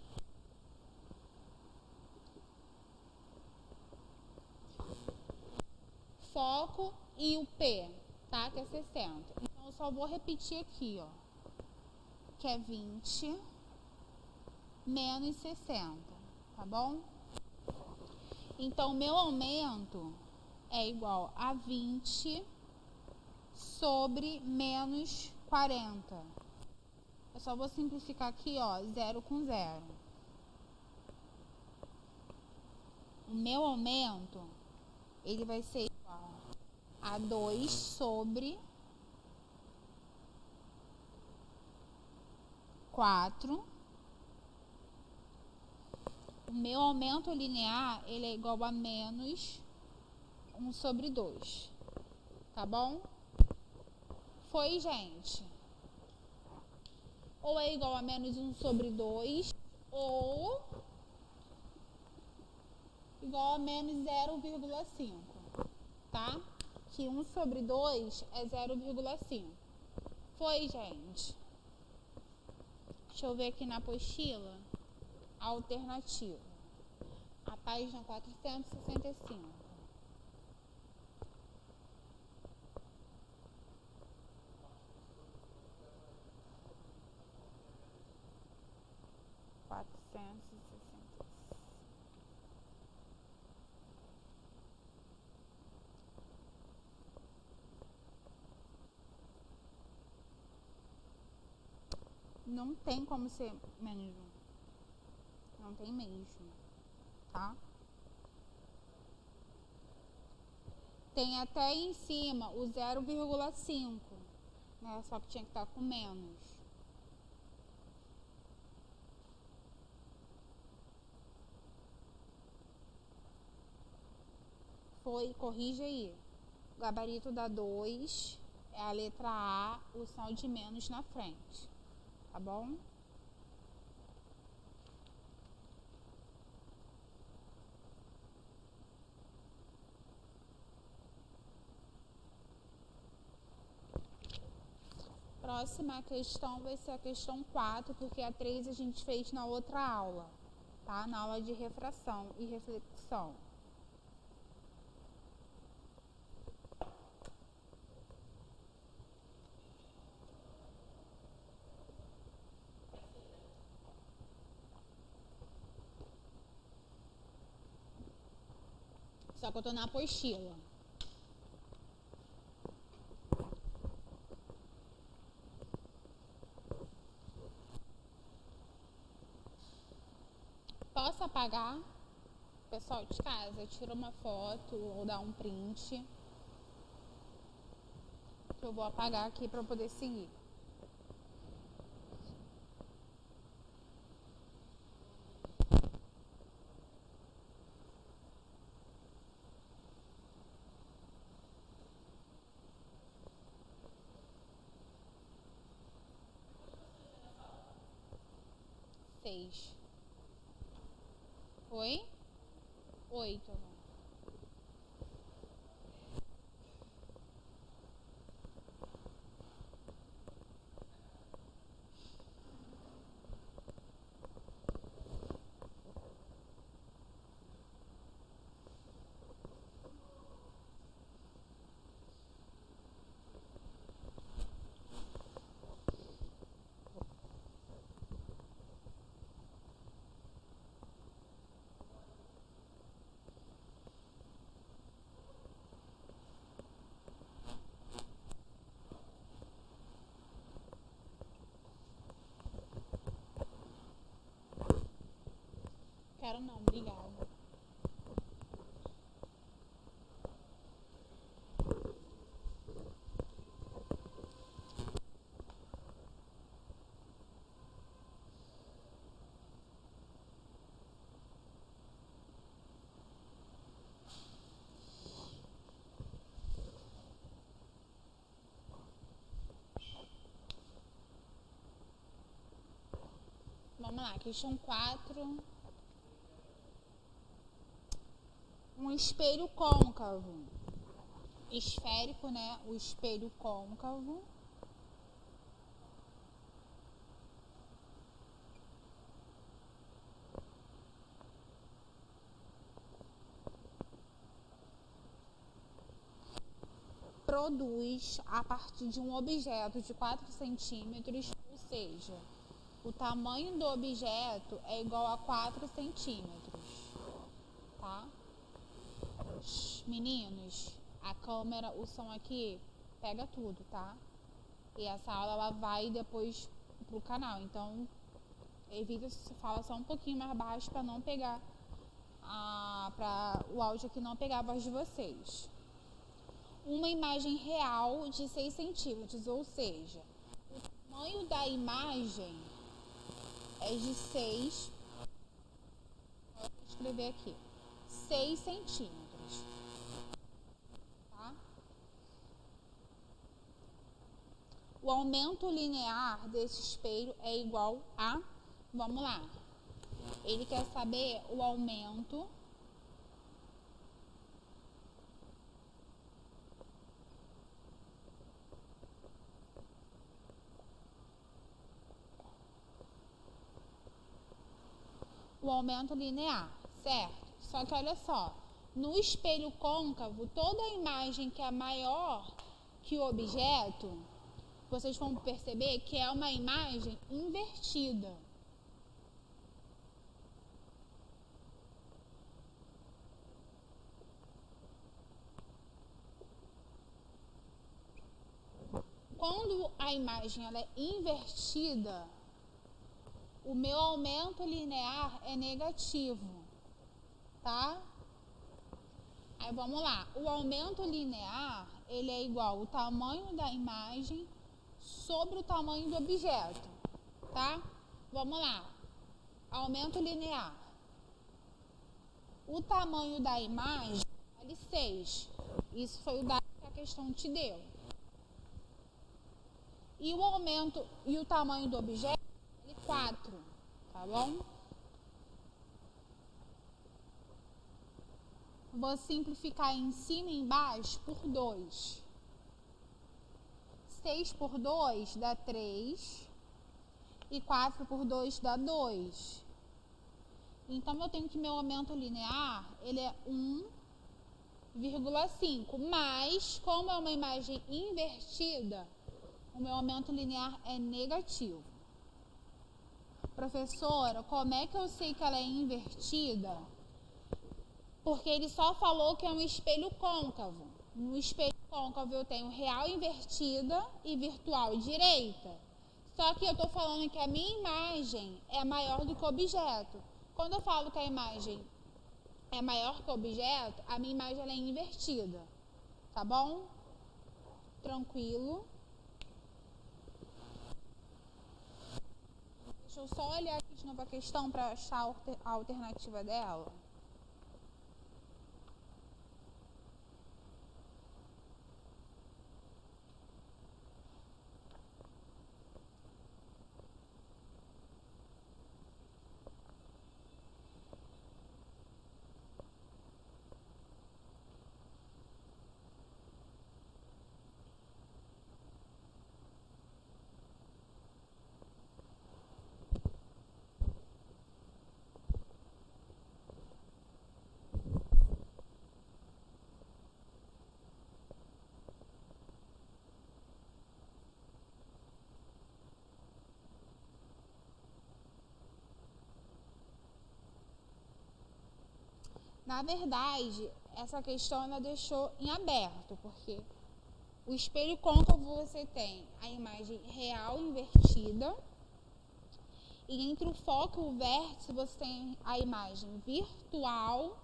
Speaker 1: Foco e o P, tá? Que é 60. Então, eu só vou repetir aqui, ó. Que é 20 menos 60, tá bom? Então, meu aumento é igual a 20 sobre menos 40. Eu só vou simplificar aqui, ó, 0 com 0. O meu aumento, ele vai ser igual a 2 sobre 4. O meu aumento linear, ele é igual a menos 1 sobre 2. Tá bom? Foi, gente? Ou é igual a menos 1 sobre 2, ou igual a menos 0,5, tá? Que 1 sobre 2 é 0,5. Foi, gente? Deixa eu ver aqui na apostila a alternativa. página 465. Não tem como ser menos um. Não tem mesmo, tá? Tem até em cima o 0,5, né? Só que tinha que estar com menos. Corrige aí. O gabarito da 2 é a letra A, o som de menos na frente. Tá bom? Próxima questão vai ser a questão 4, porque a 3 a gente fez na outra aula, tá? Na aula de refração e reflexão. Só que eu tô na apostila. Posso apagar? Pessoal de casa, tira uma foto ou dá um print. Que eu vou apagar aqui para poder seguir. Seis. Oi? 8. Quero não, obrigada. Vamos lá, questão 4. Um espelho côncavo. Esférico, né? O espelho côncavo. Produz a partir de um objeto de 4 centímetros, ou seja, o tamanho do objeto é igual a 4 centímetros, tá? Meninos, a câmera, o som aqui, pega tudo, tá? E essa aula ela vai depois pro canal, então evita se fala só um pouquinho mais baixo para não pegar, para o áudio aqui não pegar a voz de vocês. Uma imagem real de 6 centímetros, ou seja, o tamanho da imagem é de 6, vou escrever aqui, 6 centímetros, tá? O aumento linear desse espelho é igual a, vamos lá, ele quer saber o aumento linear, certo? Só que olha só, no espelho côncavo, toda a imagem que é maior que o objeto, vocês vão perceber que é uma imagem invertida. Quando a imagem ela é invertida, o meu aumento linear é negativo, tá? Aí vamos lá, o aumento linear, ele é igual ao tamanho da imagem sobre o tamanho do objeto, tá? Vamos lá, aumento linear. O tamanho da imagem vale 6, isso foi o dado que a questão te deu. E o aumento e o tamanho do objeto vale 4, tá bom? Vou simplificar em cima e embaixo por 2. 6 por 2 dá 3. E 4 por 2 dá 2. Então, eu tenho que meu aumento linear, ele é 1,5. Mas, como é uma imagem invertida, o meu aumento linear é negativo. Professora, como é que eu sei que ela é invertida? Porque ele só falou que é um espelho côncavo. No espelho côncavo eu tenho real invertida e virtual direita. Só que eu estou falando que a minha imagem é maior do que o objeto. Quando eu falo que a imagem é maior que o objeto, a minha imagem ela é invertida. Tá bom? Tranquilo. Deixa eu só olhar aqui de novo a questão para achar a alternativa dela. Na verdade, essa questão ela deixou em aberto, porque o espelho côncavo você tem a imagem real invertida e entre o foco e o vértice você tem a imagem virtual,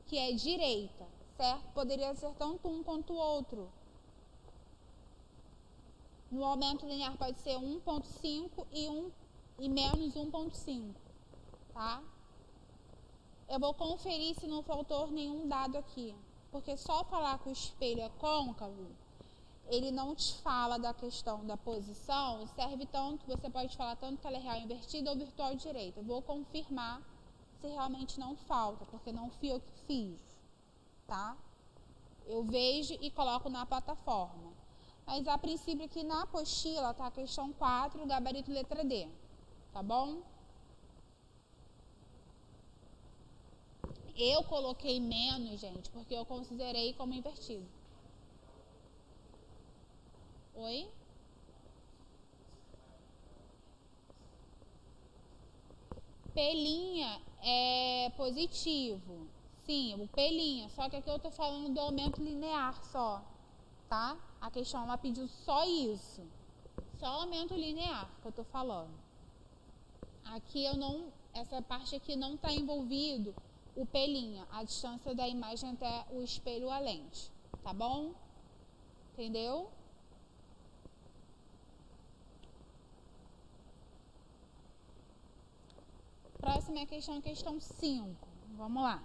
Speaker 1: que é direita, certo? Poderia ser tanto um quanto o outro. No aumento linear pode ser 1,5 e menos 1,5, tá? Eu vou conferir se não faltou nenhum dado aqui, porque só falar que o espelho é côncavo, ele não te fala da questão da posição, serve tanto, você pode falar tanto que ela é real invertida ou virtual direita. Eu vou confirmar se realmente não falta, porque não fui eu que fiz, tá? Eu vejo e coloco na plataforma. Mas a princípio aqui na apostila tá a questão 4, gabarito letra D, tá bom? Eu coloquei menos, gente, porque eu considerei como invertido. Oi? Pelinha é positivo. Sim, o pelinha. Só que aqui eu tô falando do aumento linear só, tá? A questão ela pediu só isso. Só aumento linear que eu tô falando. Aqui eu não, essa parte aqui não tá envolvido o pelinha, a distância da imagem até o espelho a lente, tá bom? Entendeu? Próxima é a questão 5. Vamos lá.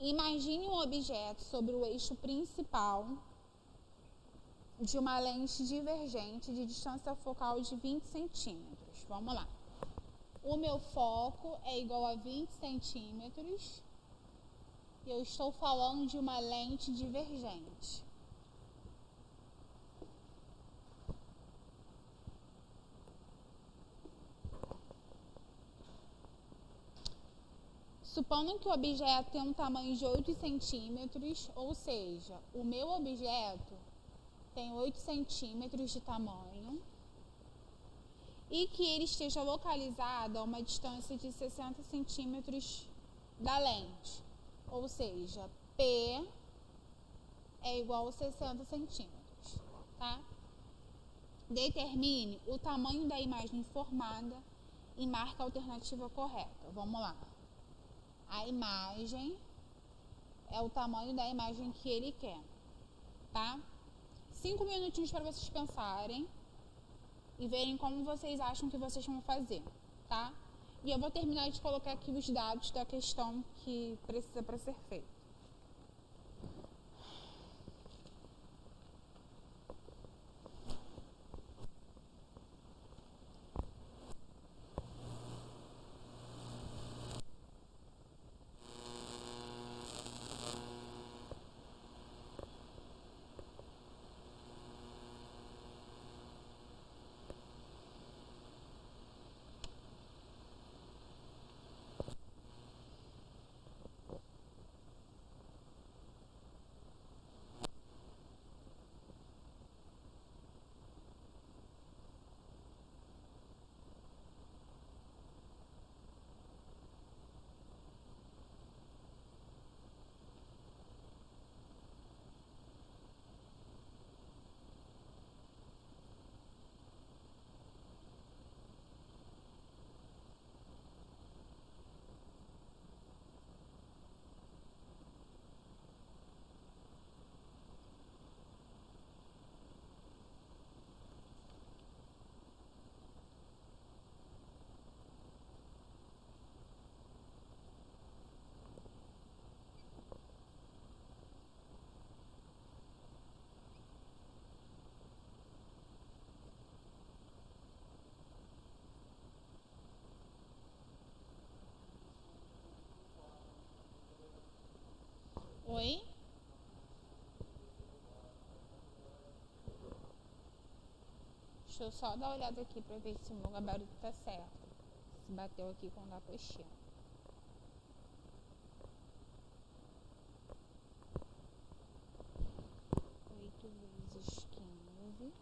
Speaker 1: Imagine um objeto sobre o eixo principal de uma lente divergente de distância focal de 20 centímetros. Vamos lá. O meu foco é igual a 20 centímetros. E eu estou falando de uma lente divergente. Supondo que o objeto tem um tamanho de 8 centímetros, ou seja, o meu objeto tem 8 centímetros de tamanho e que ele esteja localizado a uma distância de 60 centímetros da lente, ou seja, P é igual a 60 centímetros, tá? Determine o tamanho da imagem formada e marque a alternativa correta. Vamos lá. A imagem é o tamanho da imagem que ele quer, tá? 5 minutinhos para vocês pensarem e verem como vocês acham que vocês vão fazer, tá? E eu vou terminar de colocar aqui os dados da questão que precisa para ser feito. Oi? Deixa eu só dar uma olhada aqui para ver se o meu gabarito tá certo. Se bateu aqui com a apostila. 8 vezes 15.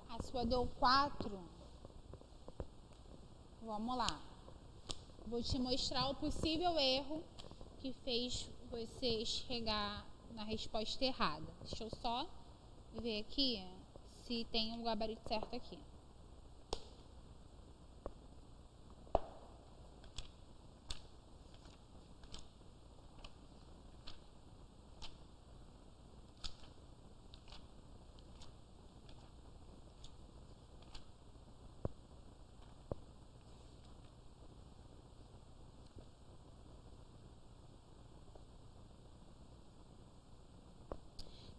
Speaker 1: A sua deu 4. Vamos lá. Vou te mostrar o possível erro que fez você chegar na resposta errada. Deixa eu só ver aqui se tem um gabarito certo aqui.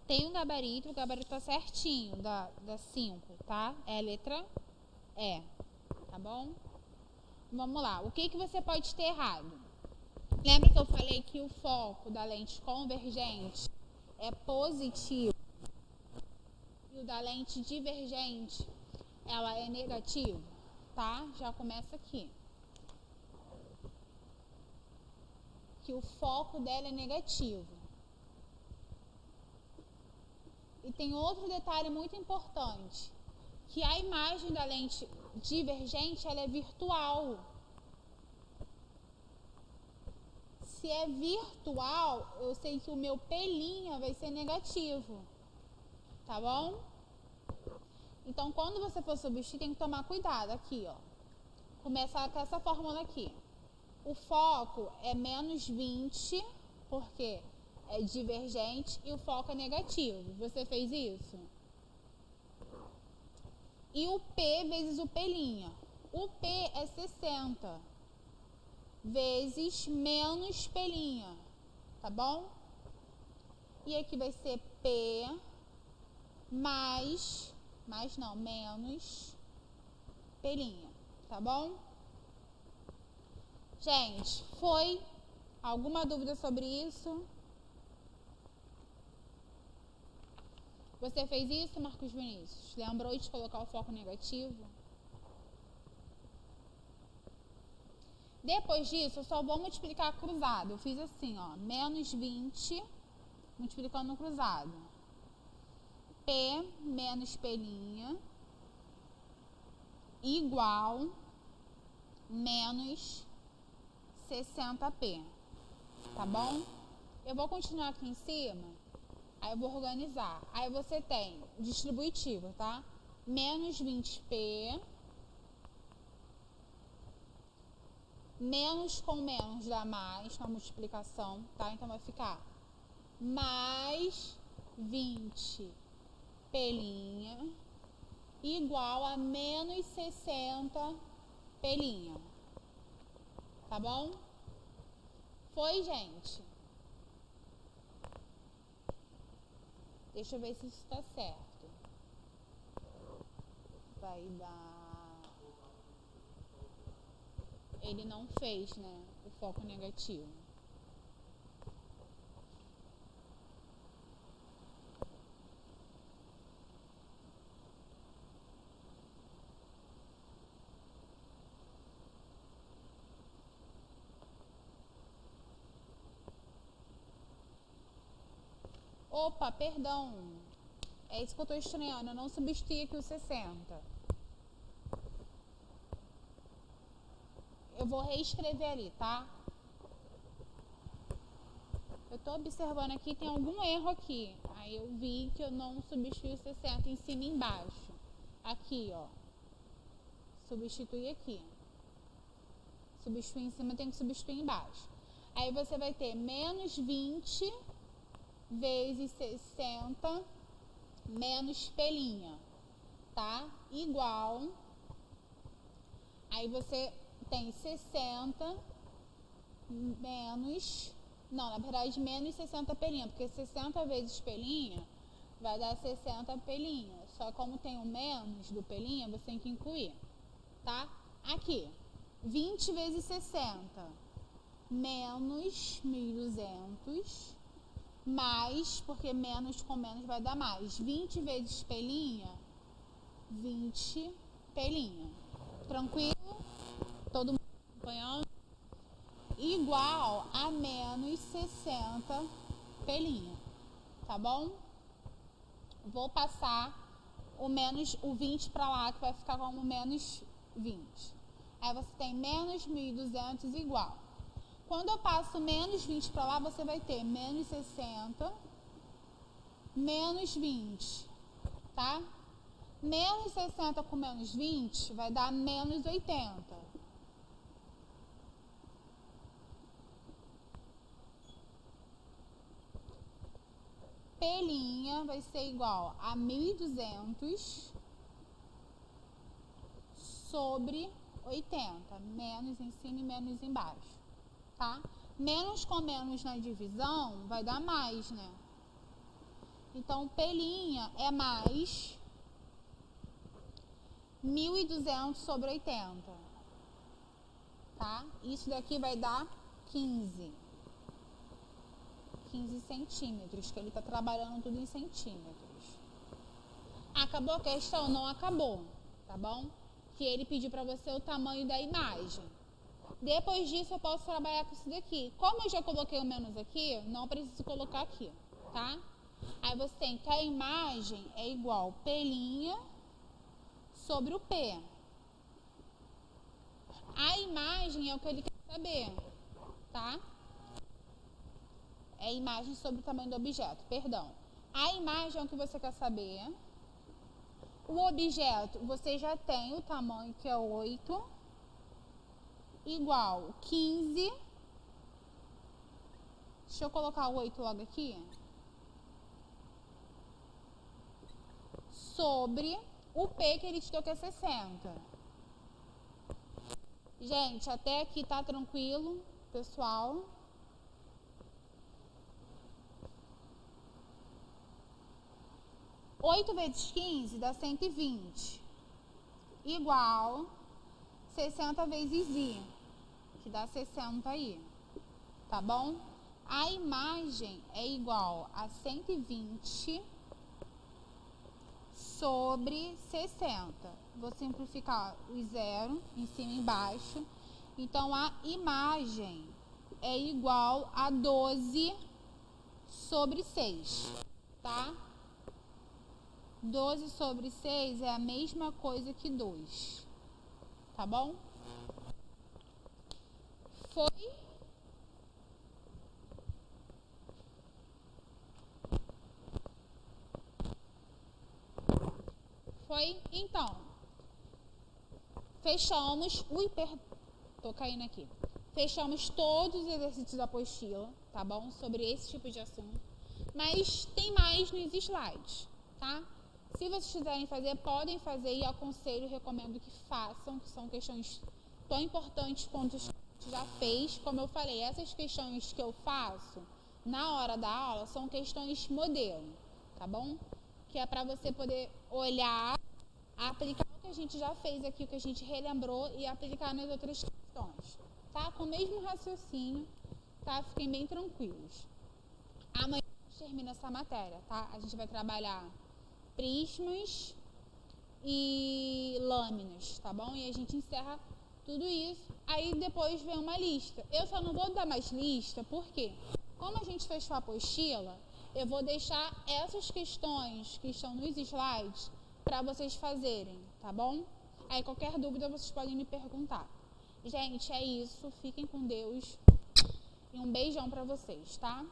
Speaker 1: Tem um gabarito, o gabarito tá certinho, da 5, tá? É a letra E, tá bom? Vamos lá, o que você pode ter errado? Lembra que eu falei que o foco da lente convergente é positivo e o da lente divergente, ela é negativo, tá? Já começa aqui. Que o foco dela é negativo. E tem outro detalhe muito importante, que a imagem da lente divergente, ela é virtual. Se é virtual, eu sei que o meu P' vai ser negativo, tá bom? Então, quando você for substituir, tem que tomar cuidado aqui, ó. Começar com essa fórmula aqui. O foco é menos 20, porque é divergente, e o foco é negativo. Você fez isso? E o P vezes o P'. O P é 60. vezes menos P', tá bom? E aqui vai ser P menos P', tá bom? Gente, foi alguma dúvida sobre isso? Você fez isso, Marcos Vinícius? Lembrou de colocar o foco negativo? Depois disso, eu só vou multiplicar cruzado. Eu fiz assim, ó, menos 20 multiplicando no cruzado. P menos P' igual menos 60P. Tá bom? Eu vou continuar aqui em cima. Aí eu vou organizar. Aí você tem distributivo, tá? Menos 20P. Menos com menos dá mais na multiplicação, tá? Então vai ficar mais 20P' igual a menos 60P'. Tá bom? Foi, gente? Deixa eu ver se isso está certo. Vai dar... Ele não fez, né? O foco negativo. Opa, perdão. É isso que eu estou estranhando. Eu não substituí aqui o 60. Eu vou reescrever ali, tá? Eu estou observando aqui, tem algum erro aqui. Aí eu vi que eu não substituí o 60 em cima e embaixo. Aqui, ó. Substituir aqui. Substituir em cima, tem que substituir embaixo. Aí você vai ter menos 20 vezes 60 menos P', tá? Igual. Aí você tem 60 menos... Não, na verdade, menos 60P', porque 60 vezes P' vai dar 60P'. Só como tem o menos do P', você tem que incluir, tá? Aqui, 20 vezes 60 menos 1.200 mais, porque menos com menos vai dar mais. 20 vezes P', 20P'. Tranquilo? Todo mundo acompanhando? Igual a menos 60P'. Tá bom? Vou passar o 20 para lá, que vai ficar como menos 20. Aí você tem menos 1.200 igual. Quando eu passo menos 20 para lá, você vai ter menos 60, menos 20, tá? Menos 60 com menos 20 vai dar menos 80. P' vai ser igual a 1.200 sobre 80. Menos em cima e menos embaixo. Tá? Menos com menos na divisão vai dar mais, né? Então, P' é mais 1.200 sobre 80. Tá? Isso daqui vai dar 15 centímetros, que ele está trabalhando tudo em centímetros. Acabou a questão? Não acabou, tá bom? Que ele pediu para você o tamanho da imagem. Depois disso, eu posso trabalhar com isso daqui. Como eu já coloquei o menos aqui, não preciso colocar aqui, tá? Aí você tem que a imagem é igual P' sobre o P. A imagem é o que ele quer saber, tá? É a imagem sobre o tamanho do objeto, perdão. A imagem é o que você quer saber. O objeto, você já tem o tamanho, que é 8, igual 15. Deixa eu colocar o 8 logo aqui. Sobre o P, que ele te deu, que é 60. Gente, até aqui tá tranquilo, pessoal? 8 vezes 15 dá 120, igual 60 vezes I, que dá 60 aí, tá bom? A imagem é igual a 120 sobre 60. Vou simplificar o zero em cima e embaixo. Então, a imagem é igual a 12 sobre 6, tá? 12 sobre 6 é a mesma coisa que 2, tá bom? Foi? Foi? Então, fechamos tô caindo aqui. Fechamos todos os exercícios da apostila, tá bom? Sobre esse tipo de assunto. Mas tem mais nos slides, tá? Se vocês quiserem fazer, podem fazer e aconselho, recomendo que façam, que são questões tão importantes quanto as que a gente já fez. Como eu falei, essas questões que eu faço na hora da aula são questões modelo, tá bom? Que é para você poder olhar, aplicar o que a gente já fez aqui, o que a gente relembrou e aplicar nas outras questões, tá? Com o mesmo raciocínio, tá? Fiquem bem tranquilos. Amanhã a gente termina essa matéria, tá? A gente vai trabalhar prismas e lâminas, tá bom? E a gente encerra tudo isso. Aí depois vem uma lista. Eu só não vou dar mais lista, porque como a gente fechou a apostila, eu vou deixar essas questões que estão nos slides para vocês fazerem, tá bom? Aí qualquer dúvida vocês podem me perguntar. Gente, é isso. Fiquem com Deus. E um beijão para vocês, tá?